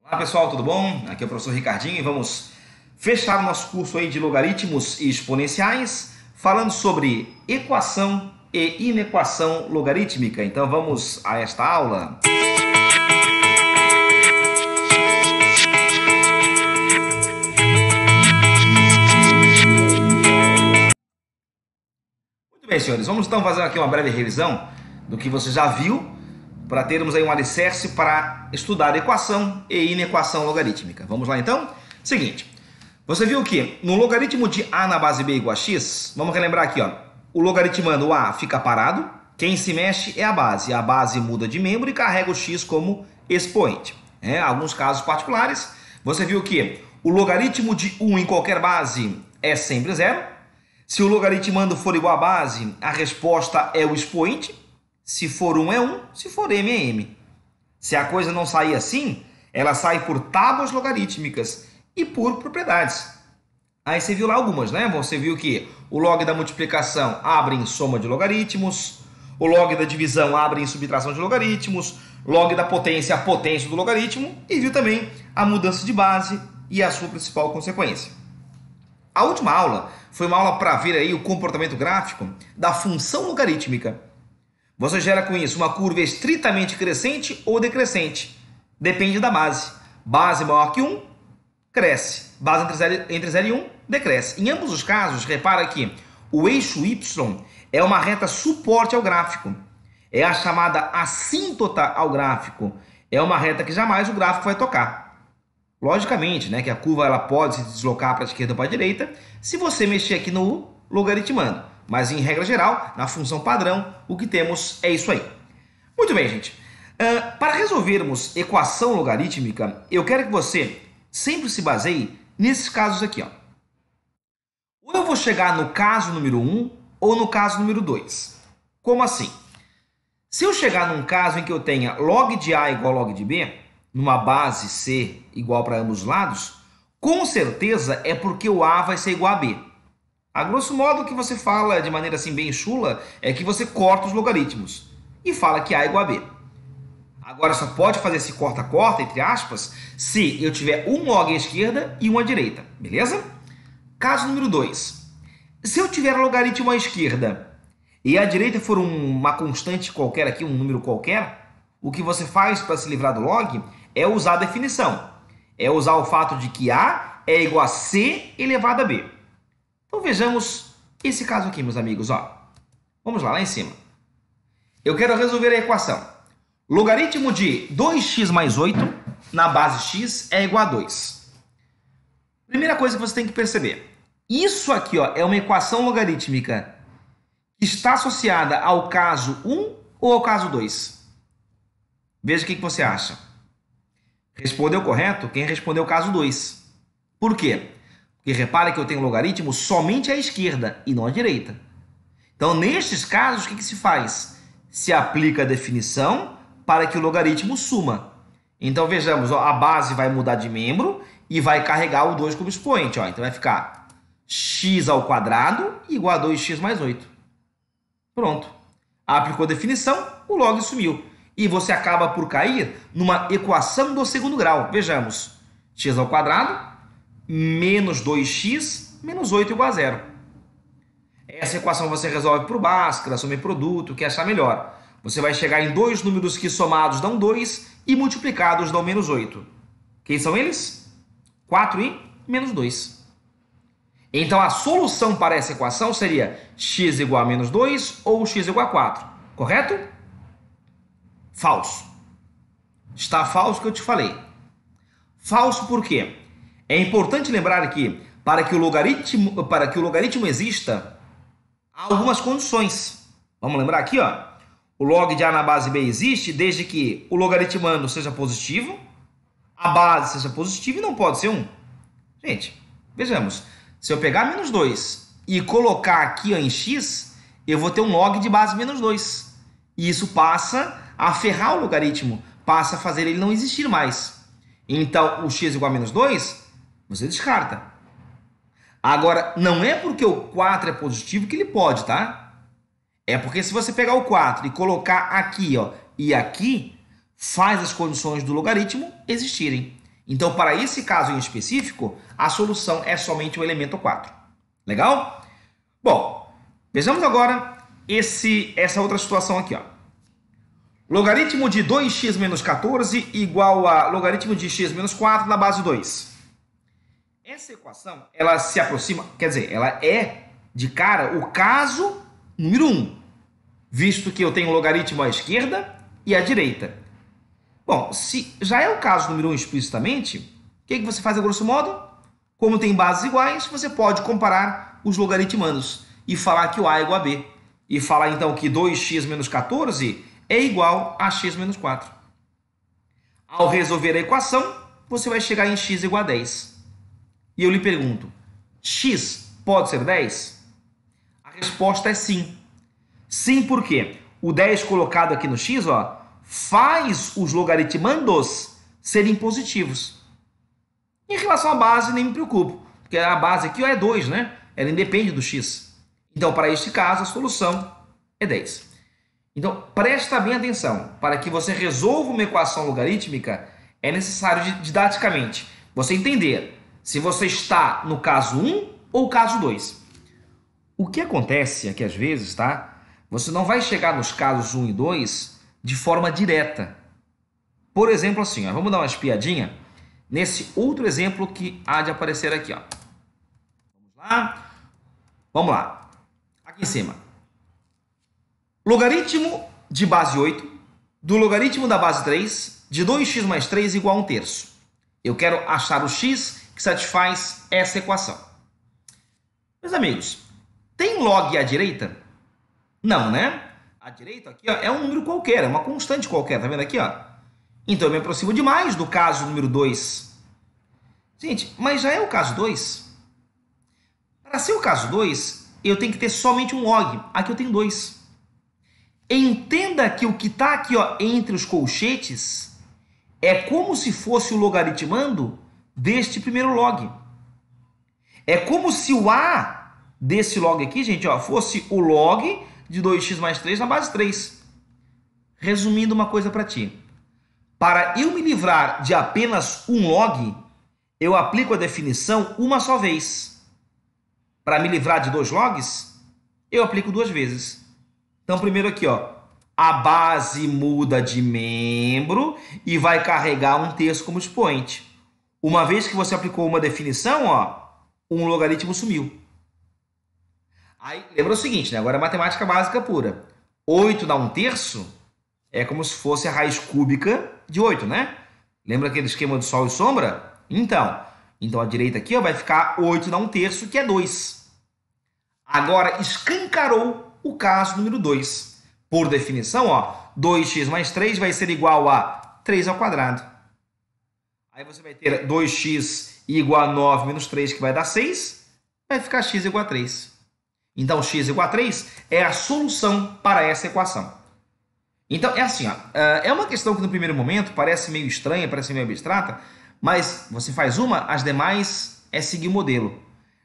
Olá pessoal, tudo bom? Aqui é o professor Ricardinho e vamos fechar o nosso curso aí de logaritmos e exponenciais falando sobre equação e inequação logarítmica. Então vamos a esta aula. Muito bem, senhores, vamos então fazer aqui uma breve revisão do que você já viu para termos aí um alicerce para estudar equação e inequação logarítmica. Vamos lá então? Seguinte, você viu que no logaritmo de a na base b igual a x, vamos relembrar aqui, ó, o logaritmando o a fica parado, quem se mexe é a base muda de membro e carrega o x como expoente. Alguns casos particulares, você viu que o logaritmo de 1 em qualquer base é sempre zero. Se o logaritmando for igual a base, a resposta é o expoente. Se for 1 é 1, se for m é m. Se a coisa não sair assim, ela sai por tábuas logarítmicas e por propriedades. Aí você viu lá algumas, né? Você viu que o log da multiplicação abre em soma de logaritmos, o log da divisão abre em subtração de logaritmos, log da potência, a potência do logaritmo, e viu também a mudança de base e a sua principal consequência. A última aula foi uma aula para ver aí o comportamento gráfico da função logarítmica. Você gera com isso uma curva estritamente crescente ou decrescente. Depende da base. Base maior que 1, cresce. Base entre 0 e 1, decresce. Em ambos os casos, repara que o eixo y é uma reta suporte ao gráfico. É a chamada assíntota ao gráfico. É uma reta que jamais o gráfico vai tocar. Logicamente, né, que a curva ela pode se deslocar para a esquerda ou para a direita se você mexer aqui no logaritmando. Mas, em regra geral, na função padrão, o que temos é isso aí. Muito bem, gente. Para resolvermos equação logarítmica, eu quero que você sempre se baseie nesses casos aqui. Ó. Ou eu vou chegar no caso número 1 ou no caso número 2. Como assim? Se eu chegar num caso em que eu tenha log de A igual a log de B, numa base C igual para ambos os lados, com certeza é porque o A vai ser igual a B. A grosso modo, o que você fala de maneira assim bem chula é que você corta os logaritmos e fala que A é igual a B. Agora, só pode fazer esse corta-corta, entre aspas, se eu tiver um log à esquerda e um à direita, beleza? Caso número 2. Se eu tiver logaritmo à esquerda e à direita for uma constante qualquer aqui, um número qualquer, o que você faz para se livrar do log é usar a definição. É usar o fato de que A é igual a C elevado a B. Então vejamos esse caso aqui, meus amigos. Ó. Vamos lá em cima. Eu quero resolver a equação. Logaritmo de 2x mais 8 na base x é igual a 2. Primeira coisa que você tem que perceber. Isso aqui ó, é uma equação logarítmica que está associada ao caso 1 ou ao caso 2. Veja o que você acha. Respondeu correto quem respondeu o caso 2. Por quê? Porque repara que eu tenho logaritmo somente à esquerda e não à direita. Então, nestes casos, o que se faz? Se aplica a definição para que o logaritmo suma. Então, vejamos, ó, a base vai mudar de membro e vai carregar o 2 como expoente. Ó. Então, vai ficar x ao quadrado igual a 2x mais 8. Pronto. Aplicou a definição, o log sumiu. E você acaba por cair numa equação do segundo grau. Vejamos, x ao quadrado menos 2x menos 8 igual a zero. Essa equação você resolve por Bhaskara, soma e produto, o que achar melhor. Você vai chegar em dois números que somados dão 2 e multiplicados dão menos 8. Quem são eles? 4 e menos 2. Então, a solução para essa equação seria x igual a menos 2 ou x igual a 4. Correto? Falso. Está falso o que eu te falei. Falso por quê? É importante lembrar que para que o logaritmo exista, há algumas condições. Vamos lembrar aqui, ó. O log de A na base B existe desde que o logaritmando seja positivo, a base seja positiva e não pode ser 1. Gente, vejamos. Se eu pegar menos 2 e colocar aqui ó, em x, eu vou ter um log de base menos 2. E isso passa a ferrar o logaritmo, passa a fazer ele não existir mais. Então, o x igual a menos 2... você descarta. Agora, não é porque o 4 é positivo que ele pode, tá? É porque se você pegar o 4 e colocar aqui ó, e aqui, faz as condições do logaritmo existirem. Então, para esse caso em específico, a solução é somente o elemento 4. Legal? Bom, vejamos agora essa outra situação aqui, ó. Logaritmo de 2x menos 14 igual a logaritmo de x menos 4 na base 2. Essa equação, ela se aproxima, quer dizer, ela é de cara o caso número 1, visto que eu tenho o logaritmo à esquerda e à direita. Bom, se já é o caso número 1 explicitamente, o que você faz a grosso modo? Como tem bases iguais, você pode comparar os logaritmandos e falar que o A é igual a B. E falar então que 2x menos 14 é igual a x menos 4. Ao resolver a equação, você vai chegar em x igual a 10. E eu lhe pergunto, x pode ser 10? A resposta é sim. Sim, por quê? O 10 colocado aqui no x, ó, faz os logaritmandos serem positivos. Em relação à base, nem me preocupo, porque a base aqui ó, é 2, né? Ela independe do x. Então, para este caso, a solução é 10. Então, presta bem atenção. Para que você resolva uma equação logarítmica, é necessário, didaticamente, você entender se você está no caso 1 ou caso 2. O que acontece é que, às vezes, tá? Você não vai chegar nos casos 1 e 2 de forma direta. Por exemplo, assim, ó, vamos dar uma espiadinha nesse outro exemplo que há de aparecer aqui. Ó. Vamos lá. Vamos lá. Aqui em cima. Logaritmo de base 8 do logaritmo da base 3 de 2x mais 3 igual a 1/3. Eu quero achar o x que satisfaz essa equação. Meus amigos, tem log à direita? Não, né? A direita aqui ó, é um número qualquer, é uma constante qualquer, tá vendo aqui? Ó? Então eu me aproximo demais do caso número 2. Gente, mas já é o caso 2? Para ser o caso 2, eu tenho que ter somente um log. Aqui eu tenho 2. Entenda que o que está aqui ó, entre os colchetes é como se fosse o logaritmando deste primeiro log. É como se o A desse log aqui, gente, ó, fosse o log de 2x mais 3 na base 3. Resumindo uma coisa para ti. Para eu me livrar de apenas um log, eu aplico a definição uma só vez. Para me livrar de 2 logs, eu aplico 2 vezes. Então, primeiro aqui, ó, a base muda de membro e vai carregar 1/3 como expoente. Uma vez que você aplicou uma definição, ó, um logaritmo sumiu. Aí, lembra o seguinte, né? Agora é matemática básica pura. 8 dá 1/3 é como se fosse a raiz cúbica de 8, né? Lembra aquele esquema do sol e sombra? Então a direita aqui ó, vai ficar 8 dá 1/3, que é 2. Agora, escancarou o caso número 2. Por definição, ó, 2x mais 3 vai ser igual a 3 ao quadrado. Aí você vai ter 2x igual a 9 menos 3, que vai dar 6. Vai ficar x igual a 3. Então, x igual a 3 é a solução para essa equação. Então, é assim, ó, é uma questão que no primeiro momento parece meio estranha, parece meio abstrata, mas você faz uma, as demais é seguir o modelo.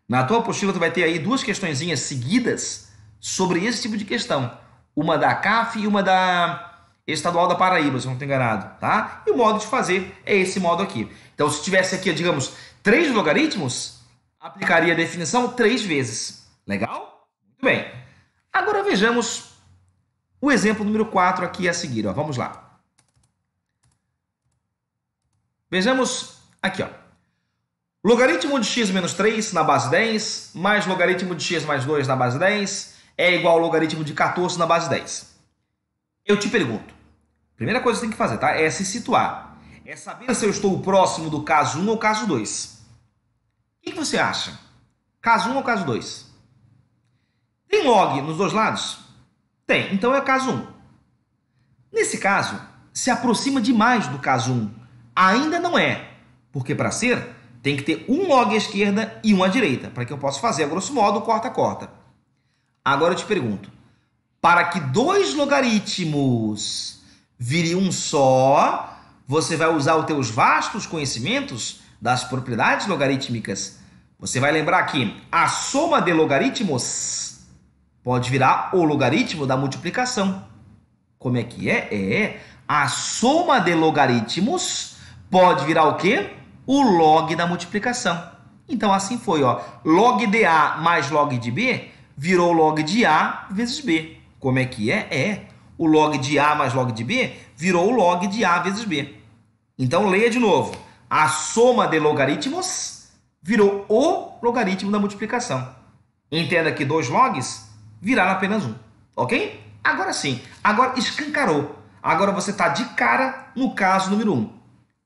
Na tua apostila, tu vai ter aí 2 questõezinhas seguidas sobre esse tipo de questão. Uma da CAF e uma da Estadual da Paraíba, se eu não estou enganado. Tá? E o modo de fazer é esse modo aqui. Então, se tivesse aqui, digamos, 3 logaritmos, aplicaria a definição 3 vezes. Legal? Muito bem. Agora vejamos o exemplo número 4 aqui a seguir. Ó. Vamos lá. Vejamos aqui. Ó. Logaritmo de x menos 3 na base 10 mais logaritmo de x mais 2 na base 10 é igual ao logaritmo de 14 na base 10. Eu te pergunto, primeira coisa que você tem que fazer, tá? É se situar. É saber se eu estou próximo do caso 1 ou caso 2. O que você acha? Caso 1 ou caso 2? Tem log nos dois lados? Tem, então é caso 1. Nesse caso, se aproxima demais do caso 1. Ainda não é, porque para ser, tem que ter um log à esquerda e um à direita, para que eu possa fazer, a grosso modo, corta-corta. Agora eu te pergunto, para que 2 logaritmos virem um só, você vai usar os teus vastos conhecimentos das propriedades logarítmicas. Você vai lembrar que a soma de logaritmos pode virar o logaritmo da multiplicação. Como é que é? A soma de logaritmos pode virar o quê? o log da multiplicação. Então assim foi, ó. Log de A mais log de B virou log de A vezes B. Como é que é? O log de A mais log de B virou o log de A vezes B. Então leia de novo. A soma de logaritmos virou o logaritmo da multiplicação. Entenda que 2 logs viraram apenas 1. Ok? Agora sim. Agora escancarou. Agora você está de cara no caso número 1.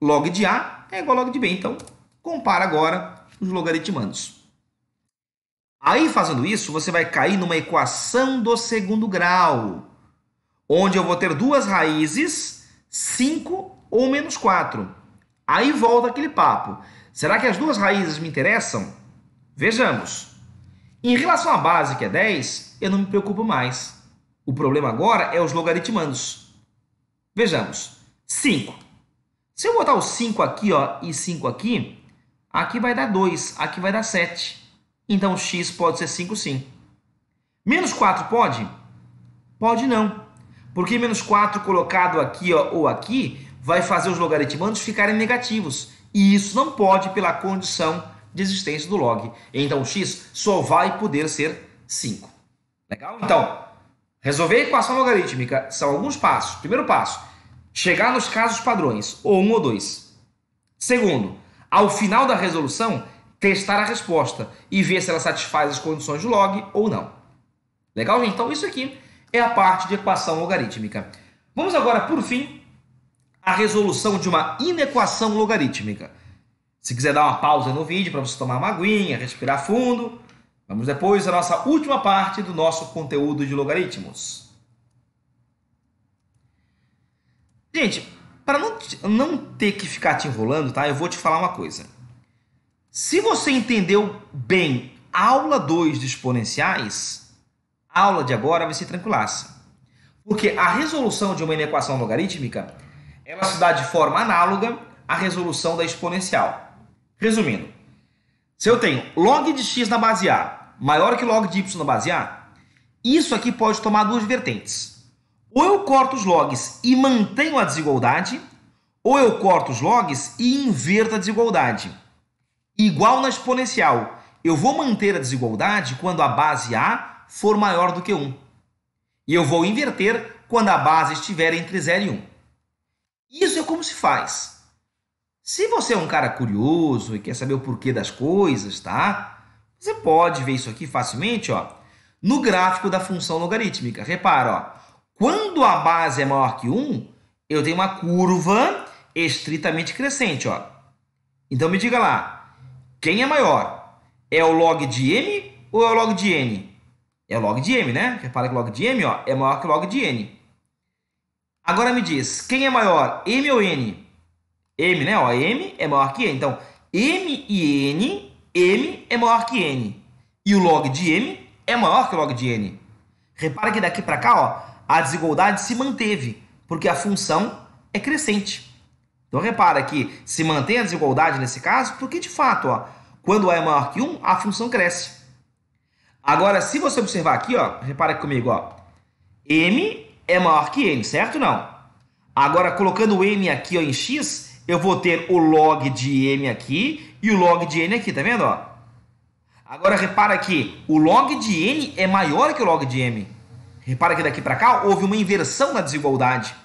Log de A é igual a log de B. Então, compara agora os logaritmandos. Aí, fazendo isso, você vai cair numa equação do segundo grau, onde eu vou ter duas raízes, 5 ou menos 4. Aí volta aquele papo. Será que as duas raízes me interessam? Vejamos. Em relação à base, que é 10, eu não me preocupo mais. O problema agora é os logaritmandos. Vejamos. 5. Se eu botar o 5 aqui, ó, e 5 aqui, aqui vai dar 2, aqui vai dar 7. Então, x pode ser 5 sim. Menos 4 pode? Pode não. Porque menos 4 colocado aqui, ó, ou aqui vai fazer os logaritmandos ficarem negativos. E isso não pode pela condição de existência do log. Então, x só vai poder ser 5. Legal? Então, resolver a equação logarítmica são alguns passos. Primeiro passo, chegar nos casos padrões, ou 1 ou 2. Segundo, ao final da resolução, testar a resposta e ver se ela satisfaz as condições do log ou não. Legal, gente? Então, isso aqui é a parte de equação logarítmica. Vamos agora, por fim, à resolução de uma inequação logarítmica. Se quiser dar uma pausa no vídeo para você tomar uma aguinha, respirar fundo, vamos depois à nossa última parte do nosso conteúdo de logaritmos. Gente, para não ter que ficar te enrolando, tá? Eu vou te falar uma coisa. Se você entendeu bem a aula 2 de exponenciais, a aula de agora vai ser tranquilaça. Porque a resolução de uma inequação logarítmica, ela se dá de forma análoga à resolução da exponencial. Resumindo, se eu tenho log de x na base A maior que log de y na base A, isso aqui pode tomar duas vertentes. Ou eu corto os logs e mantenho a desigualdade, ou eu corto os logs e inverto a desigualdade. Igual na exponencial, eu vou manter a desigualdade quando a base A for maior do que 1. E eu vou inverter quando a base estiver entre 0 e 1. Isso é como se faz. Se você é um cara curioso e quer saber o porquê das coisas, tá? Você pode ver isso aqui facilmente, ó, no gráfico da função logarítmica. Repara, ó, quando a base é maior que 1, eu tenho uma curva estritamente crescente, ó. Então me diga lá, quem é maior? É o log de m ou é o log de n? É o log de m, né? Repara que o log de m, ó, é maior que o log de n. Agora me diz, quem é maior, m ou n? M, né? Ó, m é maior que n. Então, m e n, m é maior que n. E o log de m é maior que o log de n. Repara que daqui para cá, ó, a desigualdade se manteve, porque a função é crescente. Então, repara que se mantém a desigualdade nesse caso, porque, de fato, ó, quando A é maior que 1, a função cresce. Agora, se você observar aqui, ó, repara aqui comigo, ó, m é maior que n, certo ou não? Agora, colocando o m aqui, ó, em x, eu vou ter o log de m aqui e o log de n aqui, tá vendo? Ó? Agora, repara que o log de n é maior que o log de m. Repara que daqui para cá houve uma inversão na desigualdade.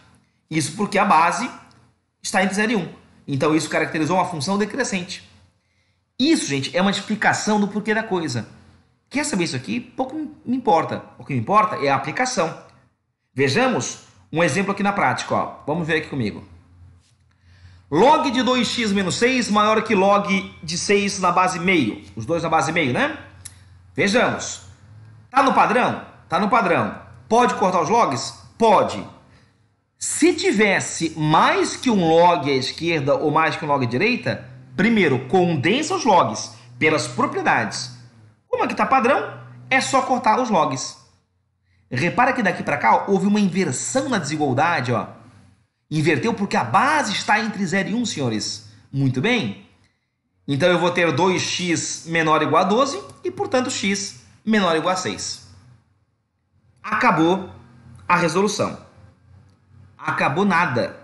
Isso porque a base está entre 0 e 1. Então, isso caracterizou uma função decrescente. Isso, gente, é uma explicação do porquê da coisa. Quer saber isso aqui? Pouco me importa. O que me importa é a aplicação. Vejamos um exemplo aqui na prática. Ó. Vamos ver aqui comigo. Log de 2x menos 6 maior que log de 6 na base meio. Os dois na base meio, né? Vejamos. Tá no padrão? Tá no padrão. Pode cortar os logs? Pode. Se tivesse mais que um log à esquerda ou mais que um log à direita, primeiro, condensa os logs pelas propriedades. Como aqui está padrão, é só cortar os logs. Repara que daqui para cá ó, houve uma inversão na desigualdade. Ó. Inverteu porque a base está entre 0 e 1, senhores. Muito bem. Então eu vou ter 2x menor ou igual a 12 e, portanto, x menor ou igual a 6. Acabou a resolução. Acabou nada.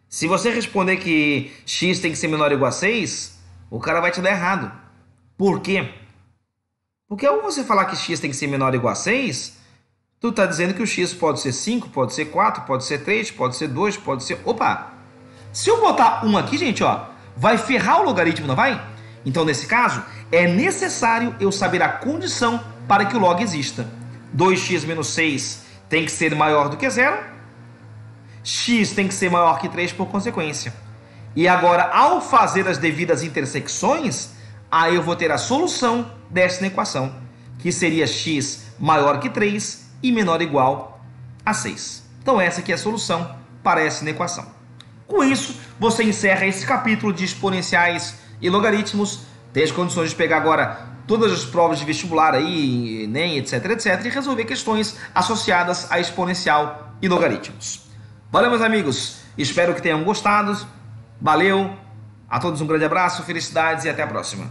Se você responder que x tem que ser menor ou igual a 6, o cara vai te dar errado. Por quê? Porque ao você falar que x tem que ser menor ou igual a 6, tu está dizendo que o x pode ser 5, pode ser 4, pode ser 3, pode ser 2, pode ser... Opa! Se eu botar 1 aqui, gente, ó, vai ferrar o logaritmo, não vai? Então, nesse caso, é necessário eu saber a condição para que o log exista. 2x menos 6 tem que ser maior do que 0. X tem que ser maior que 3 por consequência. E agora, ao fazer as devidas intersecções, aí eu vou ter a solução dessa equação, que seria x maior que 3 e menor ou igual a 6. Então, essa aqui é a solução para essa equação. Com isso, você encerra esse capítulo de exponenciais e logaritmos. Tem as condições de pegar agora todas as provas de vestibular aí, ENEM, etc, etc, e resolver questões associadas a exponencial e logaritmos. Valeu, meus amigos. Espero que tenham gostado. Valeu. A todos um grande abraço, felicidades e até a próxima.